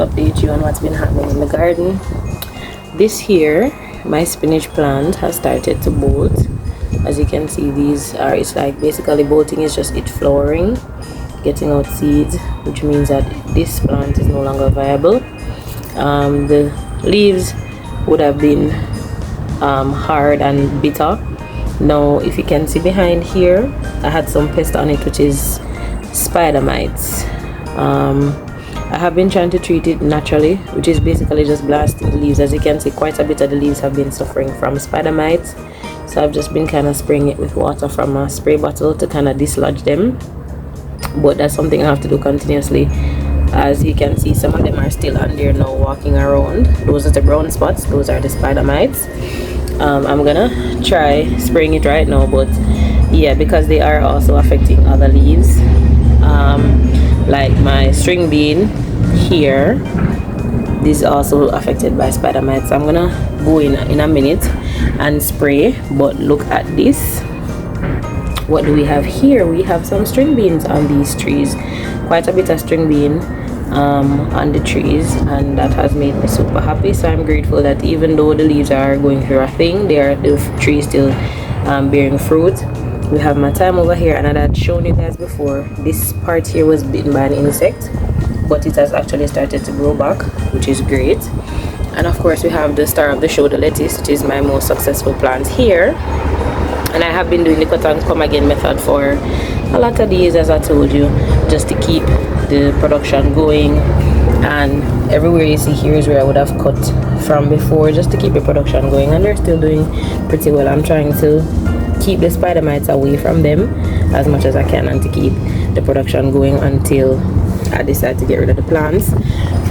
update you on what's been happening in the garden. This here, my spinach plant has started to bolt. As you can see, these are, it's like basically bolting is just it flowering, getting out seeds, which means that this plant is no longer viable. The leaves would have been hard and bitter. Now if you can see behind here, I had some pest on it, which is spider mites. I have been trying to treat it naturally, which is basically just blasting the leaves. As you can see, quite a bit of the leaves have been suffering from spider mites, so I've just been kind of spraying it with water from a spray bottle to kind of dislodge them. But that's something I have to do continuously. As you can see, some of them are still on there now, walking around. Those are the brown spots, those are the spider mites. I'm gonna try spraying it right now, but yeah, because they are also affecting other leaves, like my string bean here, this is also affected by spider mites. I'm gonna go in a minute and spray. But look at this, what do we have here? We have some string beans on these trees, quite a bit of string bean on the trees, and that has made me super happy. So I'm grateful that even though the leaves are going through a thing, the tree is still bearing fruit. We have my thyme over here, and I had shown you guys before, this part here was bitten by an insect, but it has actually started to grow back, which is great. And of course we have the star of the show, the lettuce, which is my most successful plant here. And I have been doing the cut and come again method for a lot of days, as I told you, just to keep the production going. And everywhere you see here is where I would have cut from before, just to keep the production going, and they're still doing pretty well. I'm trying to keep the spider mites away from them as much as I can, and to keep the production going until I decide to get rid of the plants.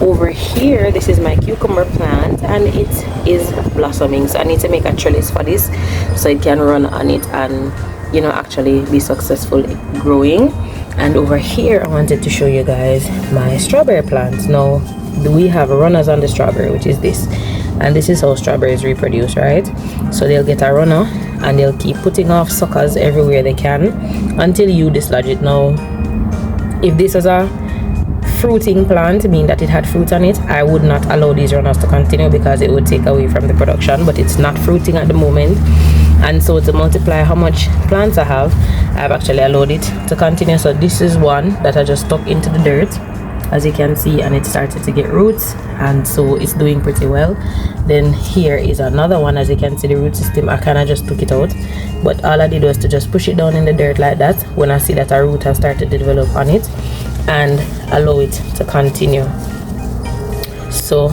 Over here, this is my cucumber plant, and it is blossoming, so I need to make a trellis for this so it can run on it and, you know, actually be successful growing. And over here I wanted to show you guys my strawberry plants. Now we have runners on the strawberry, which is this, and this is how strawberries reproduce, right? So they'll get a runner and they'll keep putting off suckers everywhere they can until you dislodge it. Now if this was a fruiting plant, meaning that it had fruit on it, I would not allow these runners to continue because it would take away from the production. But it's not fruiting at the moment, and so to multiply how much plants I have, I've actually allowed it to continue. So this is one that I just stuck into the dirt, as you can see, and it started to get roots, and so it's doing pretty well. Then here is another one. As you can see, the root system, I kind of just took it out, but all I did was to just push it down in the dirt like that when I see that a root has started to develop on it, and allow it to continue. So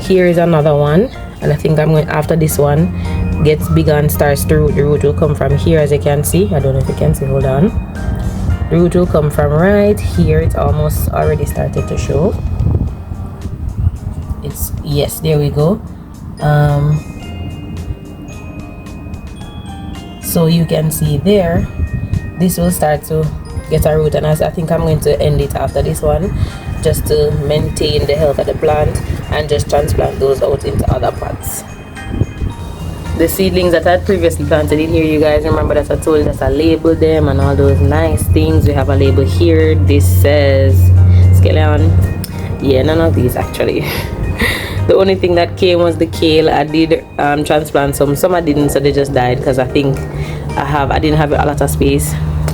here is another one, and I think I'm going, after this one gets bigger and starts to root, the root will come from here. As you can see, I don't know if you can see, hold on, the root will come from right here. It's almost already started to show. It's, yes, there we go. So you can see there, this will start to get a root, and I think I'm going to end it after this one, just to maintain the health of the plant and just transplant those out into other pots. The seedlings that I had previously planted in here, you guys remember that I told you that I labeled them and all those nice things. We have a label here, this says scallion. Yeah, none of these actually. The only thing that came was the kale. I did transplant some I didn't, so they just died because I think I didn't have a lot of space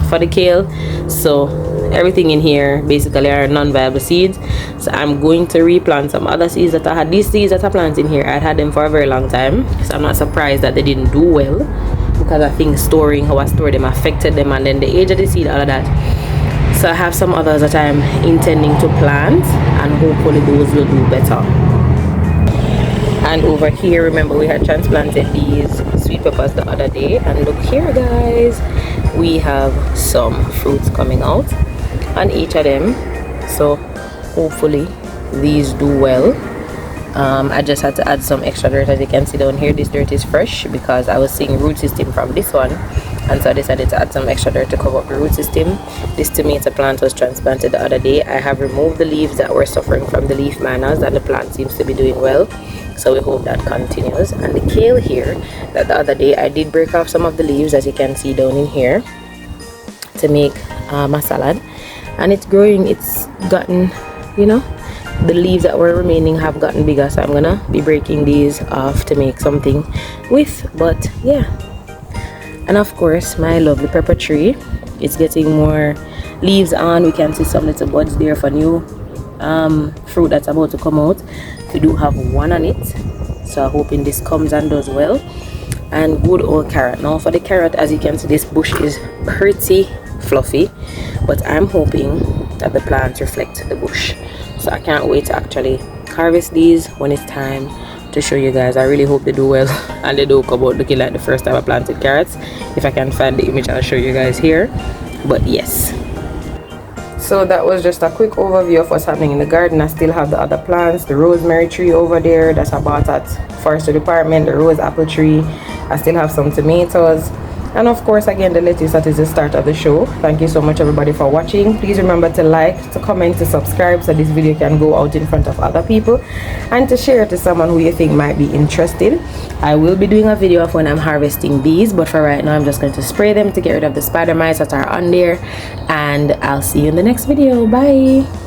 for the kale. So everything in here basically are non-viable seeds, so I'm going to replant some other seeds that I had. These seeds that I planted in here, I'd had them for a very long time, so I'm not surprised that they didn't do well, because I think storing, how I stored them, affected them, and then the age of the seed, all of that. So I have some others that I'm intending to plant, and hopefully those will do better. And over here, remember we had transplanted these sweet peppers the other day, and look here guys, we have some fruits coming out on each of them, so hopefully these do well. I just had to add some extra dirt. As you can see down here, this dirt is fresh because I was seeing root system from this one, and so I decided to add some extra dirt to cover up the root system. This tomato plant was transplanted the other day. I have removed the leaves that were suffering from the leaf miners, and the plant seems to be doing well, so we hope that continues. And the kale here, that the other day I did break off some of the leaves, as you can see down in here, to make my salad, and it's growing. It's gotten, you know, the leaves that were remaining have gotten bigger, so I'm gonna be breaking these off to make something with. But yeah, and of course my lovely pepper tree, it's getting more leaves on. We can see some little buds there for new fruit that's about to come out. We do have one on it, so I'm hoping this comes and does well. And good old carrot. Now for the carrot, as you can see, this bush is pretty fluffy, but I'm hoping that the plants reflect the bush, so I can't wait to actually harvest these when it's time to show you guys. I really hope they do well and they don't come out looking like the first time I planted carrots. If I can find the image, I'll show you guys here. But yes, so that was just a quick overview of what's happening in the garden. I still have the other plants, the rosemary tree over there that I bought at forestry department, the rose apple tree. I still have some tomatoes, and of course again the lettuce that is the start of the show. Thank you so much everybody for watching. Please remember to like, to comment, to subscribe so this video can go out in front of other people, and to share it to someone who you think might be interested. I will be doing a video of when I'm harvesting these, but for right now I'm just going to spray them to get rid of the spider mites that are on there, and I'll see you in the next video. Bye.